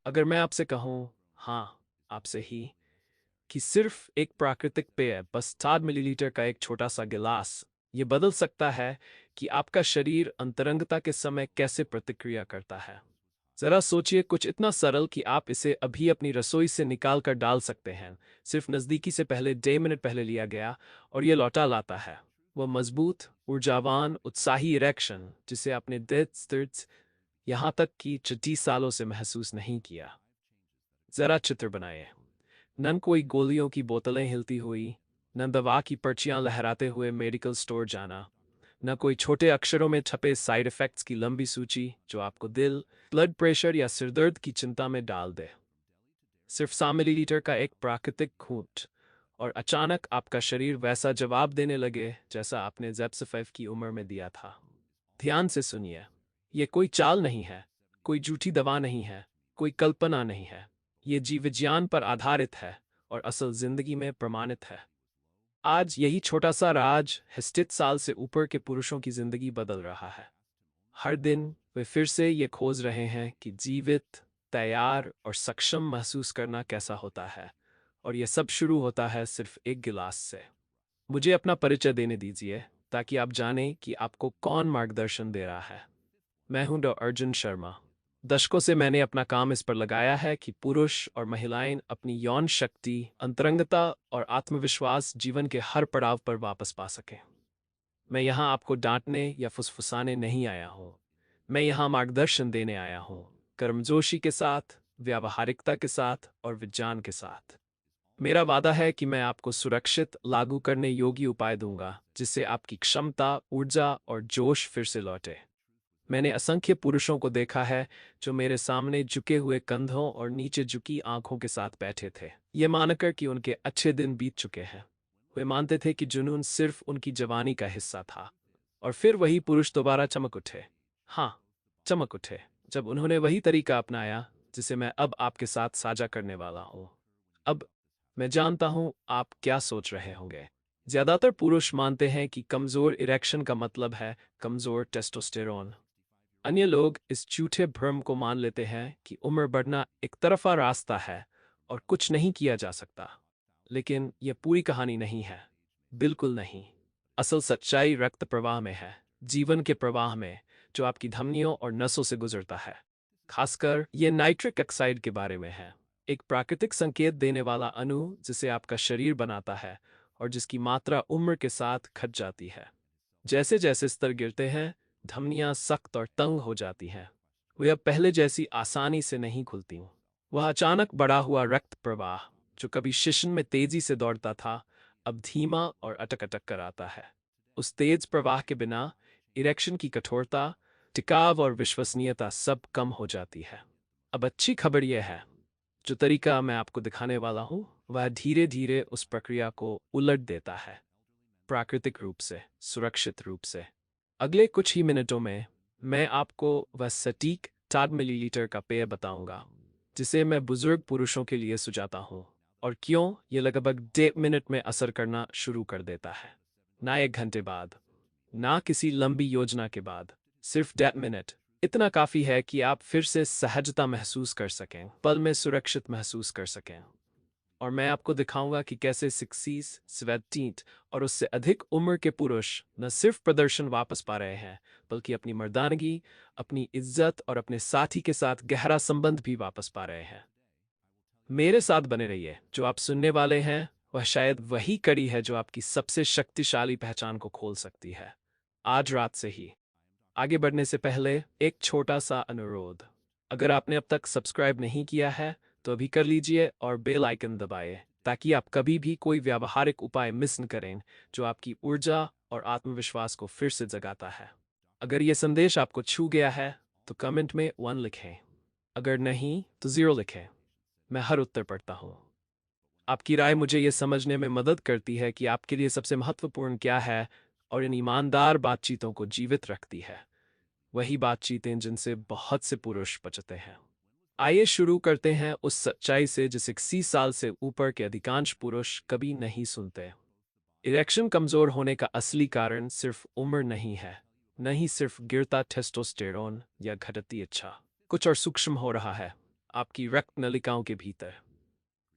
अगर मैं आपसे कहूँ, हाँ, आपसे ही, कि सिर्फ एक प्राकृतिक पेय, बस 4 मिलीलीटर का एक छोटा सा गिलास, ये बदल सकता है कि आपका शरीर अंतरंगता के समय कैसे प्रतिक्रिया करता है। जरा सोचिए, कुछ इतना सरल कि आप इसे अभी अपनी रसोई से निकाल कर डाल सकते हैं। सिर्फ नज़दीकी से पहले 1.5 मिनट पहले लिया गया और ये लौटा लाता है वो मजबूत, ऊर्जावान, उत्साही इरेक्शन जिसे आपने डेथ यहाँ तक कि 30 सालों से महसूस नहीं किया। जरा चित्र बनाइए। न कोई गोलियों की बोतलें हिलती हुई, न दवा की पर्चियां लहराते हुए मेडिकल स्टोर जाना, न कोई छोटे अक्षरों में छपे साइड इफेक्ट्स की लंबी सूची जो आपको दिल, ब्लड प्रेशर या सिरदर्द की चिंता में डाल दे। सिर्फ 100 मिलीलीटर का एक प्राकृतिक घूंट, और अचानक आपका शरीर वैसा जवाब देने लगे जैसा आपने ज़ेप्सफेफ की उम्र में दिया था। ध्यान से सुनिए, ये कोई चाल नहीं है, कोई झूठी दवा नहीं है, कोई कल्पना नहीं है। ये जीव विज्ञान पर आधारित है और असल जिंदगी में प्रमाणित है। आज यही छोटा सा राज 60 साल से ऊपर के पुरुषों की जिंदगी बदल रहा है। हर दिन वे फिर से ये खोज रहे हैं कि जीवित, तैयार और सक्षम महसूस करना कैसा होता है। और ये सब शुरू होता है सिर्फ एक गिलास से। मुझे अपना परिचय देने दीजिए ताकि आप जानें कि आपको कौन मार्गदर्शन दे रहा है। मैं हूं डॉ अर्जुन शर्मा। दशकों से मैंने अपना काम इस पर लगाया है कि पुरुष और महिलाएं अपनी यौन शक्ति, अंतरंगता और आत्मविश्वास जीवन के हर पड़ाव पर वापस पा सकें। मैं यहाँ आपको डांटने या फुसफुसाने नहीं आया हूँ। मैं यहाँ मार्गदर्शन देने आया हूँ, कर्मजोशी के साथ, व्यावहारिकता के साथ और विज्ञान के साथ। मेरा वादा है कि मैं आपको सुरक्षित, लागू करने योग्य उपाय दूंगा जिससे आपकी क्षमता, ऊर्जा और जोश फिर से लौटे। मैंने असंख्य पुरुषों को देखा है जो मेरे सामने झुके हुए कंधों और नीचे झुकी आंखों के साथ बैठे थे, ये मानकर कि उनके अच्छे दिन बीत चुके हैं। वे मानते थे कि जुनून सिर्फ उनकी जवानी का हिस्सा था। और फिर वही पुरुष दोबारा चमक उठे। हाँ, चमक उठे, जब उन्होंने वही तरीका अपनाया जिसे मैं अब आपके साथ साझा करने वाला हूँ। अब मैं जानता हूँ आप क्या सोच रहे होंगे। ज्यादातर पुरुष मानते हैं कि कमजोर इरेक्शन का मतलब है कमजोर टेस्टोस्टेरोन। अन्य लोग इस झूठे भ्रम को मान लेते हैं कि उम्र बढ़ना एक तरफा रास्ता है और कुछ नहीं किया जा सकता। लेकिन यह पूरी कहानी नहीं है, बिल्कुल नहीं। असल सच्चाई रक्त प्रवाह में है, जीवन के प्रवाह में, जो आपकी धमनियों और नसों से गुजरता है। खासकर ये नाइट्रिक ऑक्साइड के बारे में है, एक प्राकृतिक संकेत देने वाला अणु जिसे आपका शरीर बनाता है और जिसकी मात्रा उम्र के साथ घट जाती है। जैसे जैसे स्तर गिरते हैं, धमनियां सख्त और तंग हो जाती हैं। वे अब पहले जैसी आसानी से नहीं खुलती। वह अचानक बढ़ा हुआ रक्त प्रवाह, जो कभी शिश्न में तेजी से दौड़ता था, अब धीमा और अटक अटक कर आता है। उस तेज प्रवाह के बिना इरेक्शन की कठोरता, टिकाव और विश्वसनीयता सब कम हो जाती है। अब अच्छी खबर यह है, जो तरीका मैं आपको दिखाने वाला हूँ वह धीरे धीरे उस प्रक्रिया को उलट देता है, प्राकृतिक रूप से, सुरक्षित रूप से। अगले कुछ ही मिनटों में मैं आपको वह सटीक 4 मिलीलीटर का पेय बताऊंगा जिसे मैं बुजुर्ग पुरुषों के लिए सुझाता हूँ, और क्यों ये लगभग 1.5 मिनट में असर करना शुरू कर देता है। ना 1 घंटे बाद, ना किसी लंबी योजना के बाद, सिर्फ 1.5 मिनट। इतना काफी है कि आप फिर से सहजता महसूस कर सकें, पल में सुरक्षित महसूस कर सकें। और मैं आपको दिखाऊंगा कि कैसे 60, 70 और उससे अधिक उम्र के पुरुष न सिर्फ प्रदर्शन वापस पा रहे हैं, बल्कि अपनी मर्दानगी, अपनी इज्जत और अपने साथी के साथ गहरा संबंध भी वापस पा रहे हैं। मेरे साथ बने रहिए, जो आप सुनने वाले हैं वह शायद वही कड़ी है जो आपकी सबसे शक्तिशाली पहचान को खोल सकती है। आज रात से ही। आगे बढ़ने से पहले एक छोटा सा अनुरोध। अगर आपने अब तक सब्सक्राइब नहीं किया है तो अभी कर लीजिए और बेल आइकन दबाइए ताकि आप कभी भी कोई व्यावहारिक उपाय मिस न करें जो आपकी ऊर्जा और आत्मविश्वास को फिर से जगाता है। अगर यह संदेश आपको छू गया है तो कमेंट में 1 लिखें, अगर नहीं तो 0 लिखें। मैं हर उत्तर पढ़ता हूँ। आपकी राय मुझे ये समझने में मदद करती है कि आपके लिए सबसे महत्वपूर्ण क्या है, और इन ईमानदार बातचीतों को जीवित रखती है। वही बातचीतें जिनसे बहुत से पुरुष बचते हैं। आइए शुरू करते हैं उस सच्चाई से जिसे 60 साल से ऊपर के अधिकांश पुरुष कभी नहीं सुनते। इरेक्शन कमजोर होने का असली कारण सिर्फ उम्र नहीं है, न ही सिर्फ गिरता टेस्टोस्टेरोन या घटती इच्छा। कुछ और सूक्ष्म हो रहा है। आपकी रक्त नलिकाओं के भीतर।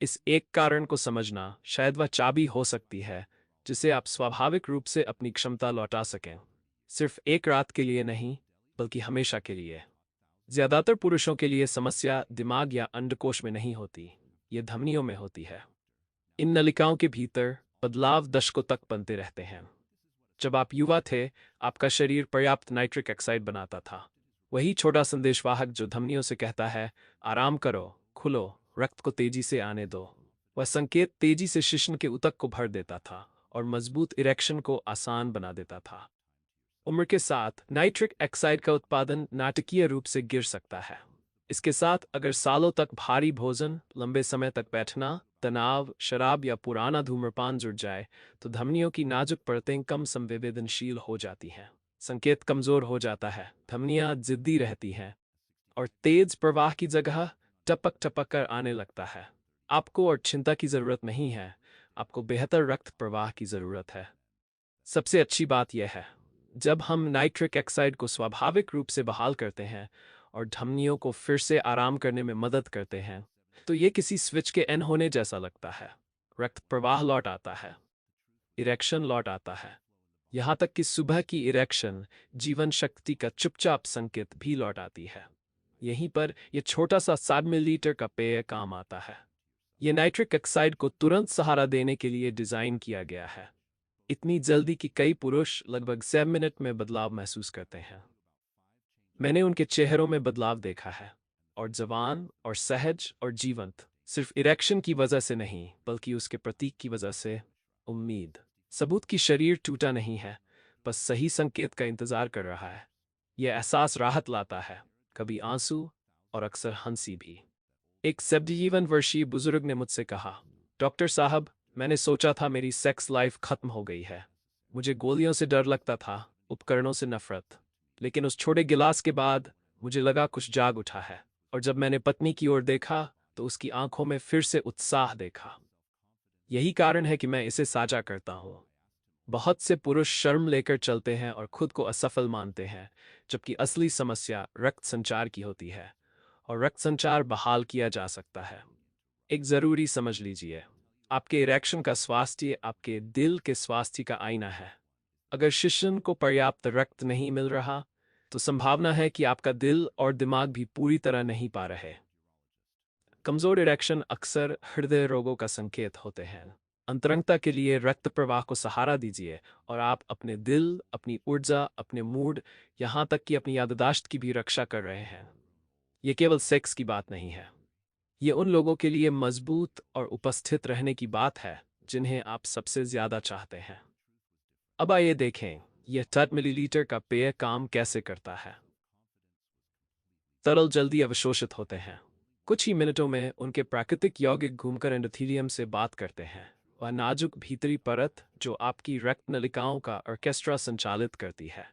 इस एक कारण को समझना शायद वह चाबी हो सकती है जिसे आप स्वाभाविक रूप से अपनी क्षमता लौटा सकें, सिर्फ एक रात के लिए नहीं बल्कि हमेशा के लिए। ज्यादातर पुरुषों के लिए समस्या दिमाग या अंडकोश में नहीं होती, ये धमनियों में होती है। इन नलिकाओं के भीतर बदलाव दशकों तक बनते रहते हैं। जब आप युवा थे, आपका शरीर पर्याप्त नाइट्रिक ऑक्साइड बनाता था, वही छोटा संदेशवाहक जो धमनियों से कहता है, आराम करो, खुलो, रक्त को तेजी से आने दो। वह संकेत तेजी से शिश्न के ऊतक को भर देता था और मजबूत इरेक्शन को आसान बना देता था। उम्र के साथ नाइट्रिक ऑक्साइड का उत्पादन नाटकीय रूप से गिर सकता है। इसके साथ अगर सालों तक भारी भोजन, लंबे समय तक बैठना, तनाव, शराब या पुराना धूम्रपान जुड़ जाए, तो धमनियों की नाजुक परतें कम संवेदनशील हो जाती हैं। संकेत कमजोर हो जाता है, धमनियां जिद्दी रहती हैं और तेज प्रवाह की जगह टपक टपक कर आने लगता है। आपको और चिंता की जरूरत नहीं है, आपको बेहतर रक्त प्रवाह की जरूरत है। सबसे अच्छी बात यह है, जब हम नाइट्रिक ऑक्साइड को स्वाभाविक रूप से बहाल करते हैं और धमनियों को फिर से आराम करने में मदद करते हैं, तो ये किसी स्विच के ऑन होने जैसा लगता है। रक्त प्रवाह लौट आता है, इरेक्शन लौट आता है, यहाँ तक कि सुबह की इरेक्शन, जीवन शक्ति का चुपचाप संकेत भी लौट आती है। यहीं पर यह छोटा सा 7 मिलीलीटर का पेय काम आता है। यह नाइट्रिक ऑक्साइड को तुरंत सहारा देने के लिए डिजाइन किया गया है, इतनी जल्दी कि कई पुरुष लगभग 7 मिनट में बदलाव महसूस करते हैं। मैंने उनके चेहरों में बदलाव देखा है, और जवान और सहज और जीवंत, सिर्फ इरेक्शन की वजह से नहीं बल्कि उसके प्रतीक की वजह से। उम्मीद, सबूत कि शरीर टूटा नहीं है, बस सही संकेत का इंतजार कर रहा है। यह एहसास राहत लाता है, कभी आंसू और अक्सर हंसी भी। एक 71 वर्षीय बुजुर्ग ने मुझसे कहा, डॉक्टर साहब, मैंने सोचा था मेरी सेक्स लाइफ खत्म हो गई है। मुझे गोलियों से डर लगता था, उपकरणों से नफरत। लेकिन उस छोटे गिलास के बाद मुझे लगा कुछ जाग उठा है, और जब मैंने पत्नी की ओर देखा तो उसकी आंखों में फिर से उत्साह देखा। यही कारण है कि मैं इसे साझा करता हूँ। बहुत से पुरुष शर्म लेकर चलते हैं और खुद को असफल मानते हैं, जबकि असली समस्या रक्त संचार की होती है, और रक्त संचार बहाल किया जा सकता है। एक जरूरी समझ लीजिए, आपके इरेक्शन का स्वास्थ्य आपके दिल के स्वास्थ्य का आईना है। अगर शिश्न को पर्याप्त रक्त नहीं मिल रहा, तो संभावना है कि आपका दिल और दिमाग भी पूरी तरह नहीं पा रहे। कमजोर इरेक्शन अक्सर हृदय रोगों का संकेत होते हैं। अंतरंगता के लिए रक्त प्रवाह को सहारा दीजिए और आप अपने दिल, अपनी ऊर्जा, अपने मूड, यहाँ तक कि अपनी याददाश्त की भी रक्षा कर रहे हैं। ये केवल सेक्स की बात नहीं है, ये उन लोगों के लिए मजबूत और उपस्थित रहने की बात है जिन्हें आप सबसे ज्यादा चाहते हैं। अब आइए देखें, यह 10 मिलीलीटर का पेय काम कैसे करता है। तरल जल्दी अवशोषित होते हैं। कुछ ही मिनटों में उनके प्राकृतिक यौगिक घूमकर एंडोथेलियम से बात करते हैं, वह नाजुक भीतरी परत जो आपकी रक्त नलिकाओं का ऑर्केस्ट्रा संचालित करती है।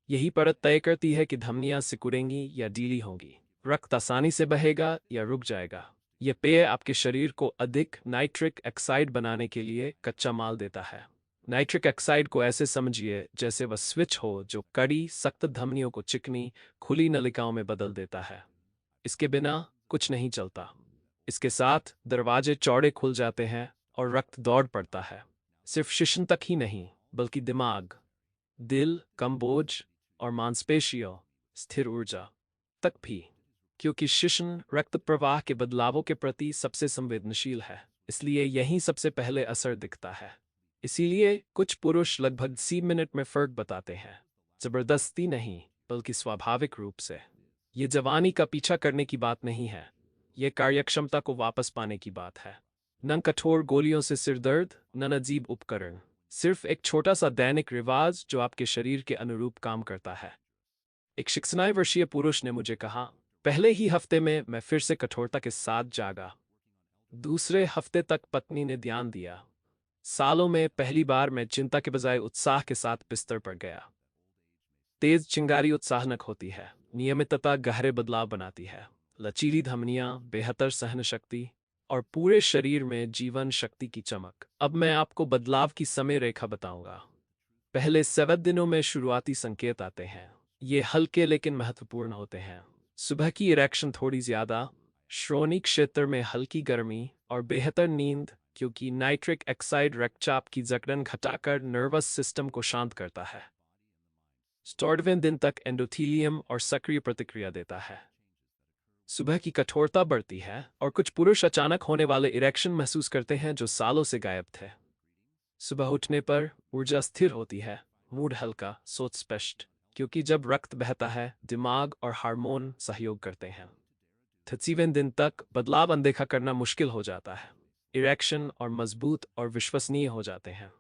यही परत तय करती है कि धमनियां सिकुड़ेंगी या ढीली होंगी, रक्त आसानी से बहेगा या रुक जाएगा। यह पेय आपके शरीर को अधिक नाइट्रिक ऑक्साइड बनाने के लिए कच्चा माल देता है। नाइट्रिक ऑक्साइड को ऐसे समझिए जैसे वह स्विच हो जो कड़ी सख्त धमनियों को चिकनी, खुली नलिकाओं में बदल देता है। इसके बिना कुछ नहीं चलता। इसके साथ दरवाजे चौड़े खुल जाते हैं और रक्त दौड़ पड़ता है, सिर्फ शिश्न तक ही नहीं बल्कि दिमाग, दिल, कम बोझ और मांसपेशियों, स्थिर ऊर्जा तक भी। क्योंकि शिश्न रक्त प्रवाह के बदलावों के प्रति सबसे संवेदनशील है, इसलिए यही सबसे पहले असर दिखता है। इसीलिए कुछ पुरुष लगभग 3 मिनट में फर्क बताते हैं, जबरदस्ती नहीं बल्कि स्वाभाविक रूप से। ये जवानी का पीछा करने की बात नहीं है, ये कार्यक्षमता को वापस पाने की बात है। न कठोर गोलियों से सिरदर्द, न अजीब उपकरण, सिर्फ एक छोटा सा दैनिक रिवाज जो आपके शरीर के अनुरूप काम करता है। एक 69 वर्षीय पुरुष ने मुझे कहा, पहले ही हफ्ते में मैं फिर से कठोरता के साथ जागा। दूसरे हफ्ते तक पत्नी ने ध्यान दिया। सालों में पहली बार मैं चिंता के बजाय उत्साह के साथ बिस्तर पर गया। तेज चिंगारी उत्साहनक होती है, नियमितता गहरे बदलाव बनाती है। लचीली धमनियां, बेहतर सहन शक्ति और पूरे शरीर में जीवन शक्ति की चमक। अब मैं आपको बदलाव की समय रेखा बताऊंगा। पहले 7 दिनों में शुरुआती संकेत आते हैं। ये हल्के लेकिन महत्वपूर्ण होते हैं। सुबह की इरेक्शन थोड़ी ज्यादा, श्रोणि क्षेत्र में हल्की गर्मी और बेहतर नींद, क्योंकि नाइट्रिक ऑक्साइड रक्तचाप की जकड़न घटाकर नर्वस सिस्टम को शांत करता है। स्टॉर्डविन दिन तक एंडोथीलियम और सक्रिय प्रतिक्रिया देता है। सुबह की कठोरता बढ़ती है और कुछ पुरुष अचानक होने वाले इरेक्शन महसूस करते हैं जो सालों से गायब थे। सुबह उठने पर ऊर्जा स्थिर होती है, मूड हल्का, सोच स्पष्ट, क्योंकि जब रक्त बहता है दिमाग और हार्मोन सहयोग करते हैं। 37 दिन तक बदलाव अनदेखा करना मुश्किल हो जाता है। इरेक्शन और मजबूत और विश्वसनीय हो जाते हैं।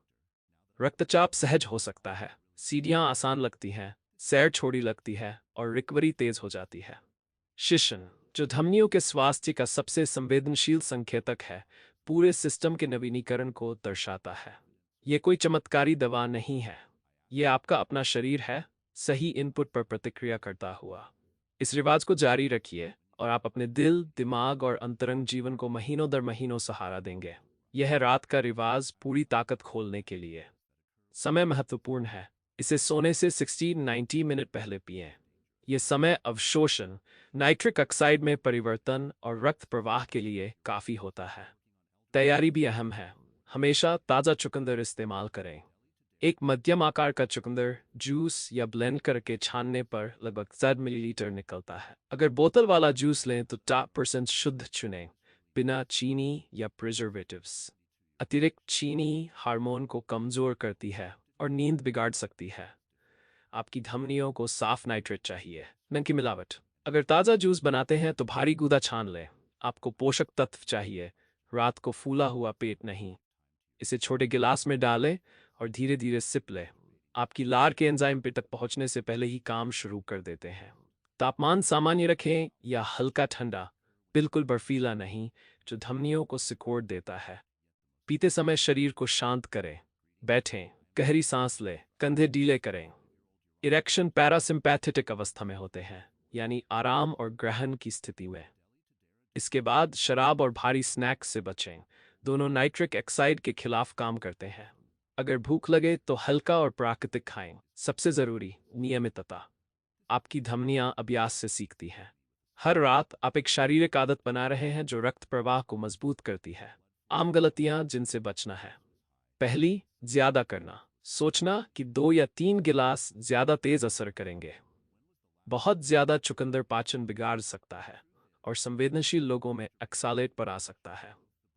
रक्तचाप सहज हो सकता है, सीढ़ियां आसान लगती हैं, सैर छोड़ी लगती है और रिकवरी तेज हो जाती है। शिशन, जो धमनियों के स्वास्थ्य का सबसे संवेदनशील संकेतक है, पूरे सिस्टम के नवीनीकरण को दर्शाता है। ये कोई चमत्कारी दवा नहीं है, ये आपका अपना शरीर है, सही इनपुट पर प्रतिक्रिया करता हुआ। इस रिवाज को जारी रखिए और आप अपने दिल, दिमाग और अंतरंग जीवन को महीनों दर महीनों सहारा देंगे। यह है रात का रिवाज पूरी ताकत खोलने के लिए। समय महत्वपूर्ण है, इसे सोने से 60-90 मिनट पहले पिएं। ये समय अवशोषण, नाइट्रिक ऑक्साइड में परिवर्तन और रक्त प्रवाह के लिए काफ़ी होता है। तैयारी भी अहम है, हमेशा ताज़ा चुकंदर इस्तेमाल करें। एक मध्यम आकार का चुकंदर जूस या ब्लेंड करके छानने पर लगभग 7 मिलीलीटर निकलता है। अगर बोतल वाला जूस लें तो 10% शुद्ध चुनें, बिना चीनी या प्रिजर्वेटिव्स। अतिरिक्त चीनी हार्मोन को कमज़ोर करती है और नींद बिगाड़ सकती है। आपकी धमनियों को साफ नाइट्रेट चाहिए, न कि मिलावट। अगर ताज़ा जूस बनाते हैं तो भारी गूदा छान लें। आपको पोषक तत्व चाहिए, रात को फूला हुआ पेट नहीं। इसे छोटे गिलास में डालें और धीरे धीरे सिप लें। आपकी लार के एंजाइम पे तक पहुंचने से पहले ही काम शुरू कर देते हैं। तापमान सामान्य रखें या हल्का ठंडा, बिल्कुल बर्फीला नहीं, जो धमनियों को सिकोड़ देता है। पीते समय शरीर को शांत करें, बैठें, गहरी सांस लें, कंधे ढीले करें। इरेक्शन पैरासिम्पैथेटिक अवस्था में होते हैं, यानी आराम और ग्रहण की स्थिति में। इसके बाद शराब और भारी स्नैक्स से बचें, दोनों नाइट्रिक ऑक्साइड के खिलाफ काम करते हैं। अगर भूख लगे तो हल्का और प्राकृतिक खाएं। सबसे जरूरी, नियमितता। आपकी धमनियां अभ्यास से सीखती हैं। हर रात आप एक शारीरिक आदत बना रहे हैं जो रक्त प्रवाह को मजबूत करती है। आम गलतियां जिनसे बचना है। पहली, ज्यादा करना, सोचना कि 2 या 3 गिलास ज्यादा तेज असर करेंगे। बहुत ज्यादा चुकंदर पाचन बिगाड़ सकता है और संवेदनशील लोगों में अक्सालेट पर आ सकता है।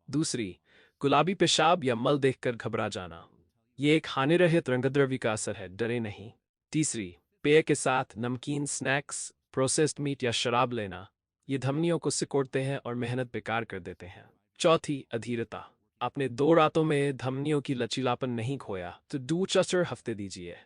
दूसरी, गुलाबी पेशाब या मल देखकर घबरा जाना, ये एक हानिरहित रंगद्रव्य का असर है, डरे नहीं। तीसरी, पेय के साथ नमकीन, स्नैक्स, प्रोसेस्ड मीट या शराब लेना, ये धमनियों को सिकोड़ते हैं और मेहनत बेकार कर देते हैं। चौथी, अधीरता। आपने 2 रातों में धमनियों की लचीलापन नहीं खोया तो 2 हफ्ते दीजिए।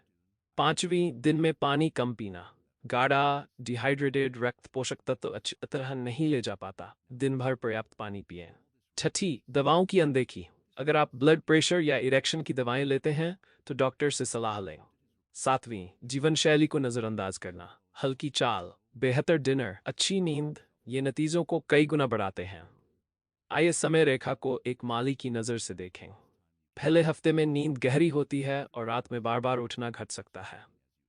पांचवी, दिन में पानी कम पीना। गाढ़ा डिहाइड्रेटेड रक्त पोषक तत्व अच्छी तरह नहीं ले जा पाता, दिन भर पर्याप्त पानी पिएं। छठी, दवाओं की अनदेखी। अगर आप ब्लड प्रेशर या इरेक्शन की दवाएं लेते हैं तो डॉक्टर से सलाह लें। सातवीं, जीवन शैली को नज़रअंदाज करना। हल्की चाल, बेहतर डिनर, अच्छी नींद, ये नतीजों को कई गुना बढ़ाते हैं। आइए समय रेखा को एक माली की नज़र से देखें। पहले हफ्ते में नींद गहरी होती है और रात में बार बार उठना घट सकता है।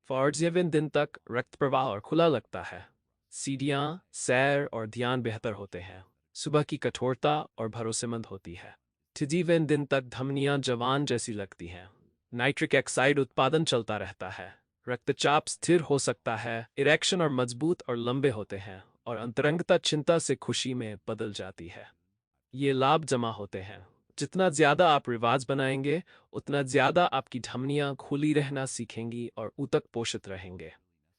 फॉर्ड्सवेन दिन तक रक्त प्रवाह और खुला लगता है। सीढ़ियाँ, सैर और ध्यान बेहतर होते हैं। सुबह की कठोरता और भरोसेमंद होती है। थिजीवेन दिन तक धमनियाँ जवान जैसी लगती हैं। नाइट्रिक ऑक्साइड उत्पादन चलता रहता है। रक्तचाप स्थिर हो सकता है। इरेक्शन और मजबूत और लंबे होते हैं और अंतरंगता चिंता से खुशी में बदल जाती है। ये लाभ जमा होते हैं। जितना ज्यादा आप रिवाज बनाएंगे, उतना ज्यादा आपकी धमनियां खुली रहना सीखेंगी और ऊतक पोषित रहेंगे।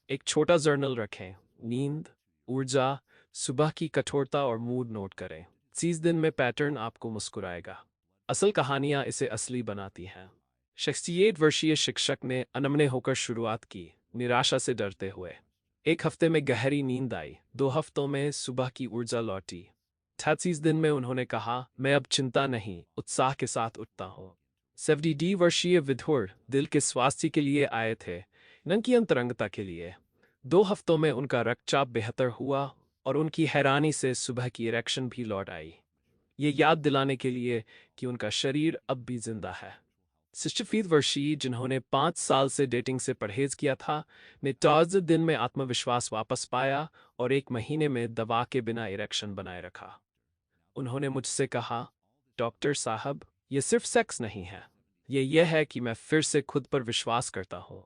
एक छोटा जर्नल रखें, नींद, ऊर्जा, सुबह की कठोरता और मूड नोट करें। 30 दिन में पैटर्न आपको मुस्कुराएगा। असल कहानियां इसे असली बनाती हैं। 68 वर्षीय शिक्षक ने अनमने होकर शुरुआत की, निराशा से डरते हुए। 1 हफ्ते में गहरी नींद आई, 2 हफ्तों में सुबह की ऊर्जा लौटी। 38 दिन में उन्होंने कहा, मैं अब चिंता नहीं, उत्साह के साथ उठता हूँ। 70 वर्षीय विधुर दिल के स्वास्थ्य के लिए आए थे, न कि अंतरंगता के लिए। 2 हफ्तों में उनका रक्तचाप बेहतर हुआ और उनकी हैरानी से सुबह की इरेक्शन भी लौट आई। ये याद दिलाने के लिए कि उनका शरीर अब भी जिंदा है। 60 वर्षीय जिन्होंने 5 साल से डेटिंग से परहेज किया था ने 14 दिन में आत्मविश्वास वापस पाया और 1 महीने में दवा के बिना इरेक्शन बनाए रखा। उन्होंने मुझसे कहा, डॉक्टर साहब, ये सिर्फ सेक्स नहीं है, ये है कि मैं फिर से खुद पर विश्वास करता हूँ।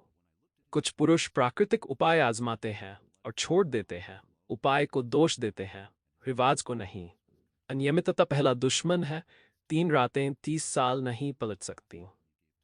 कुछ पुरुष प्राकृतिक उपाय आजमाते हैं और छोड़ देते हैं। उपाय को दोष देते हैं, रिवाज को नहीं। अनियमितता पहला दुश्मन है। 3 रातें 30 साल नहीं पलट सकती।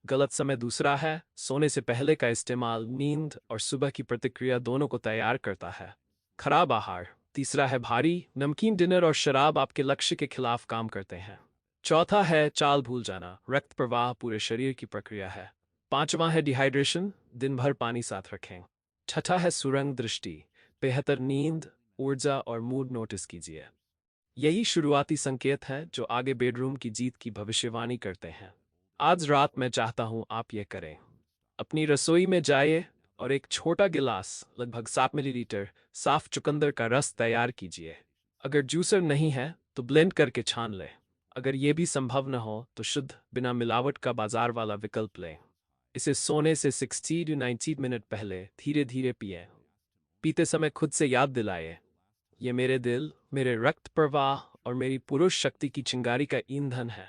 गलत समय दूसरा है। सोने से पहले का इस्तेमाल नींद और सुबह की प्रतिक्रिया दोनों को तैयार करता है। खराब आहार तीसरा है। भारी नमकीन डिनर और शराब आपके लक्ष्य के खिलाफ काम करते हैं। चौथा है चाल भूल जाना। रक्त प्रवाह पूरे शरीर की प्रक्रिया है। पांचवा है डिहाइड्रेशन, दिन भर पानी साथ रखें। छठा है सुरंग दृष्टि, बेहतर नींद, ऊर्जा और मूड नोटिस कीजिए। यही शुरुआती संकेत है जो आगे बेडरूम की जीत की भविष्यवाणी करते हैं। आज रात मैं चाहता हूं आप ये करें। अपनी रसोई में जाइए और एक छोटा गिलास लगभग 7 मिलीलीटर साफ चुकंदर का रस तैयार कीजिए। अगर जूसर नहीं है तो ब्लेंड करके छान लें। अगर ये भी संभव न हो तो शुद्ध बिना मिलावट का बाजार वाला विकल्प लें। इसे सोने से 60 to 90 मिनट पहले धीरे धीरे पिएं। पीते समय खुद से याद दिलाए, ये मेरे दिल, मेरे रक्त प्रवाह और मेरी पुरुष शक्ति की चिंगारी का ईंधन है।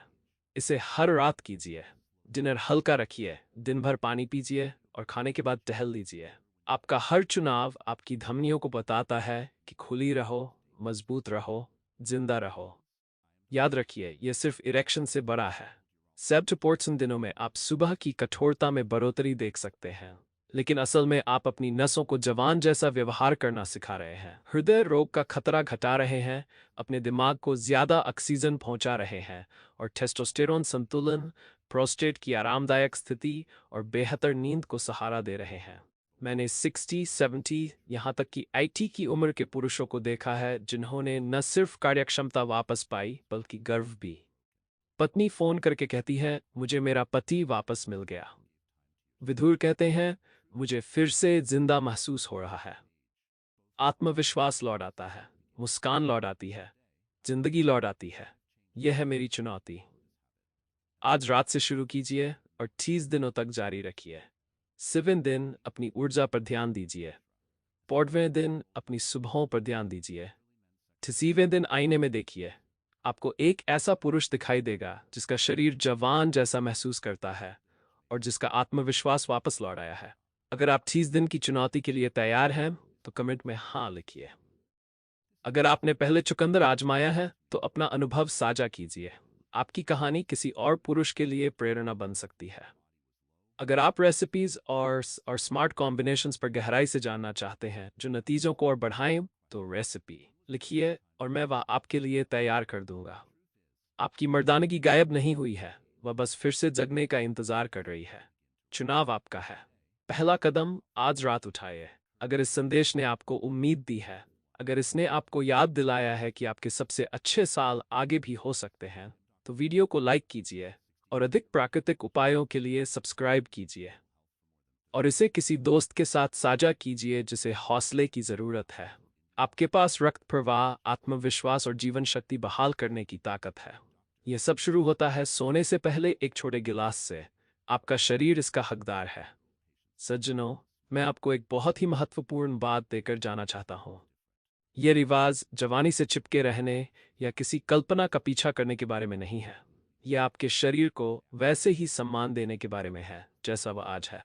इसे हर रात कीजिए। डिनर हल्का रखिए, दिन भर पानी पीजिए और खाने के बाद टहल लीजिए। आपका हर चुनाव आपकी धमनियों को बताता है कि खुली रहो, मजबूत रहो, जिंदा रहो। याद रखिए, यह सिर्फ इरेक्शन से बड़ा है। सेप्टोपोर्ट्स दिनों में आप सुबह की कठोरता में बढ़ोतरी देख सकते हैं, लेकिन असल में आप अपनी नसों को जवान जैसा व्यवहार करना सिखा रहे हैं। हृदय रोग का खतरा घटा रहे हैं, अपने दिमाग को ज्यादा ऑक्सीजन पहुंचा रहे हैं और टेस्टोस्टेरोन संतुलन, प्रोस्टेट की आरामदायक स्थिति और बेहतर नींद को सहारा दे रहे हैं। मैंने 60, 70, यहाँ तक कि 80 की उम्र के पुरुषों को देखा है जिन्होंने न सिर्फ कार्यक्षमता वापस पाई बल्कि गर्व भी। पत्नी फोन करके कहती है, मुझे मेरा पति वापस मिल गया। विधुर कहते हैं, मुझे फिर से जिंदा महसूस हो रहा है। आत्मविश्वास लौट आता है, मुस्कान लौट आती है, जिंदगी लौट आती है। यह है मेरी चुनौती। आज रात से शुरू कीजिए और 30 दिनों तक जारी रखिए। 7 दिन अपनी ऊर्जा पर ध्यान दीजिए। 4वें दिन अपनी सुबहों पर ध्यान दीजिए। 6वें दिन आईने में देखिए। आपको एक ऐसा पुरुष दिखाई देगा जिसका शरीर जवान जैसा महसूस करता है और जिसका आत्मविश्वास वापस लौट आया है। अगर आप 30 दिन की चुनौती के लिए तैयार हैं तो कमेंट में हाँ लिखिए। अगर आपने पहले चुकंदर आजमाया है तो अपना अनुभव साझा कीजिए। आपकी कहानी किसी और पुरुष के लिए प्रेरणा बन सकती है। अगर आप रेसिपीज और स्मार्ट कॉम्बिनेशंस पर गहराई से जानना चाहते हैं जो नतीजों को और बढ़ाएं, तो रेसिपी लिखिए और मैं वह आपके लिए तैयार कर दूंगा। आपकी मर्दानगी गायब नहीं हुई है, वह बस फिर से जगने का इंतजार कर रही है। चुनाव आपका है। पहला कदम आज रात उठाइए। अगर इस संदेश ने आपको उम्मीद दी है, अगर इसने आपको याद दिलाया है कि आपके सबसे अच्छे साल आगे भी हो सकते हैं, तो वीडियो को लाइक कीजिए और अधिक प्राकृतिक उपायों के लिए सब्सक्राइब कीजिए। और इसे किसी दोस्त के साथ साझा कीजिए जिसे हौसले की जरूरत है। आपके पास रक्त प्रवाह, आत्मविश्वास और जीवन शक्ति बहाल करने की ताकत है। यह सब शुरू होता है सोने से पहले एक छोटे गिलास से। आपका शरीर इसका हकदार है। सज्जनों, मैं आपको एक बहुत ही महत्वपूर्ण बात देकर जाना चाहता हूँ। यह रिवाज जवानी से चिपके रहने या किसी कल्पना का पीछा करने के बारे में नहीं है। यह आपके शरीर को वैसे ही सम्मान देने के बारे में है जैसा वह आज है।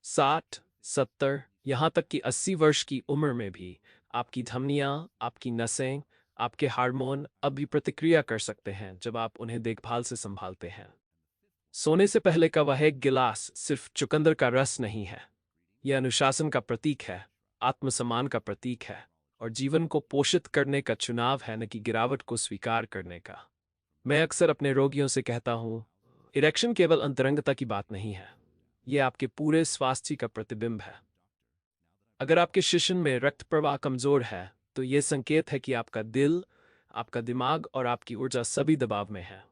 60, 70, यहाँ तक कि 80 वर्ष की उम्र में भी आपकी धमनियाँ, आपकी नसें, आपके हार्मोन अब भी प्रतिक्रिया कर सकते हैं जब आप उन्हें देखभाल से संभालते हैं। सोने से पहले का वह एक गिलास सिर्फ चुकंदर का रस नहीं है। यह अनुशासन का प्रतीक है, आत्मसम्मान का प्रतीक है और जीवन को पोषित करने का चुनाव है, न कि गिरावट को स्वीकार करने का। मैं अक्सर अपने रोगियों से कहता हूँ, इरेक्शन केवल अंतरंगता की बात नहीं है, यह आपके पूरे स्वास्थ्य का प्रतिबिंब है। अगर आपके शिश्न में रक्त प्रवाह कमजोर है तो यह संकेत है कि आपका दिल, आपका दिमाग और आपकी ऊर्जा सभी दबाव में है।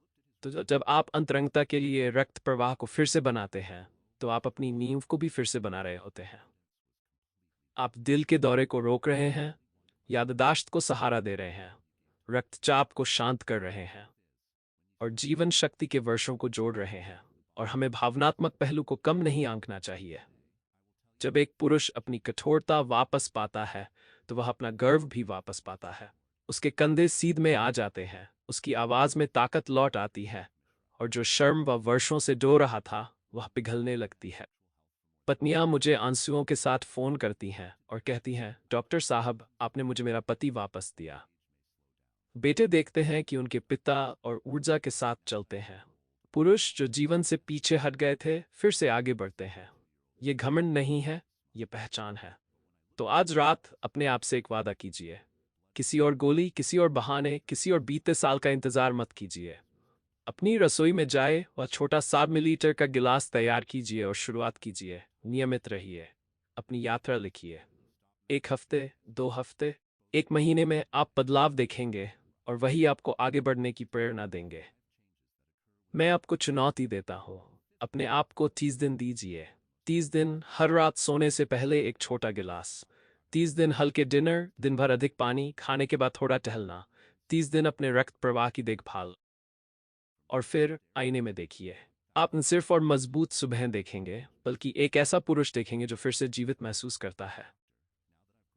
तो जब आप अंतरंगता के लिए रक्त प्रवाह को फिर से बनाते हैं तो आप अपनी नींव को भी फिर से बना रहे होते हैं। आप दिल के दौरे को रोक रहे हैं, याददाश्त को सहारा दे रहे हैं, रक्तचाप को शांत कर रहे हैं और जीवन शक्ति के वर्षों को जोड़ रहे हैं। और हमें भावनात्मक पहलू को कम नहीं आंकना चाहिए। जब एक पुरुष अपनी कठोरता वापस पाता है तो वह अपना गर्व भी वापस पाता है। उसके कंधे सीध में आ जाते हैं, उसकी आवाज में ताकत लौट आती है, और जो शर्म वह वर्षों से डो रहा था वह पिघलने लगती है। पत्नियां मुझे आंसुओं के साथ फोन करती हैं और कहती हैं, डॉक्टर साहब, आपने मुझे मेरा पति वापस दिया। बेटे देखते हैं कि उनके पिता और ऊर्जा के साथ चलते हैं। पुरुष जो जीवन से पीछे हट गए थे फिर से आगे बढ़ते हैं। ये घमंड नहीं है, ये पहचान है। तो आज रात अपने आप से एक वादा कीजिए। किसी और गोली, किसी और बहाने, किसी और बीते साल का इंतजार मत कीजिए। अपनी रसोई में जाए और छोटा 7 मिलीलीटर का गिलास तैयार कीजिए और शुरुआत कीजिए। नियमित रहिए। अपनी यात्रा लिखिए। 1 हफ्ते, 2 हफ्ते, 1 महीने में आप बदलाव देखेंगे और वही आपको आगे बढ़ने की प्रेरणा देंगे। मैं आपको चुनौती देता हूँ। अपने आप को 30 दिन दीजिए। 30 दिन, हर रात सोने से पहले एक छोटा गिलास। 30 दिन हल्के डिनर, दिन भर अधिक पानी, खाने के बाद थोड़ा टहलना। 30 दिन अपने रक्त प्रवाह की देखभाल। और फिर आईने में देखिए। आप न सिर्फ और मजबूत सुबह देखेंगे, बल्कि एक ऐसा पुरुष देखेंगे जो फिर से जीवित महसूस करता है।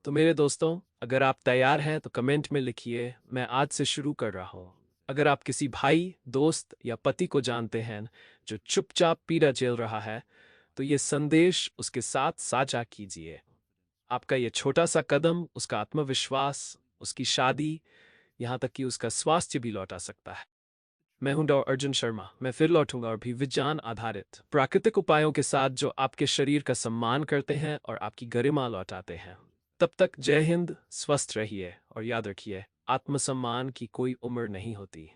तो मेरे दोस्तों, अगर आप तैयार हैं तो कमेंट में लिखिए, मैं आज से शुरू कर रहा हूँ। अगर आप किसी भाई, दोस्त या पति को जानते हैं जो चुपचाप पीड़ा झेल रहा है, तो ये संदेश उसके साथ साझा कीजिए। आपका ये छोटा सा कदम उसका आत्मविश्वास, उसकी शादी, यहाँ तक कि उसका स्वास्थ्य भी लौटा सकता है। मैं हूं डॉ अर्जुन शर्मा। मैं फिर लौटूंगा और भी विज्ञान आधारित प्राकृतिक उपायों के साथ जो आपके शरीर का सम्मान करते हैं और आपकी गरिमा लौटाते हैं। तब तक जय हिंद, स्वस्थ रहिए और याद रखिए, आत्मसम्मान की कोई उम्र नहीं होती।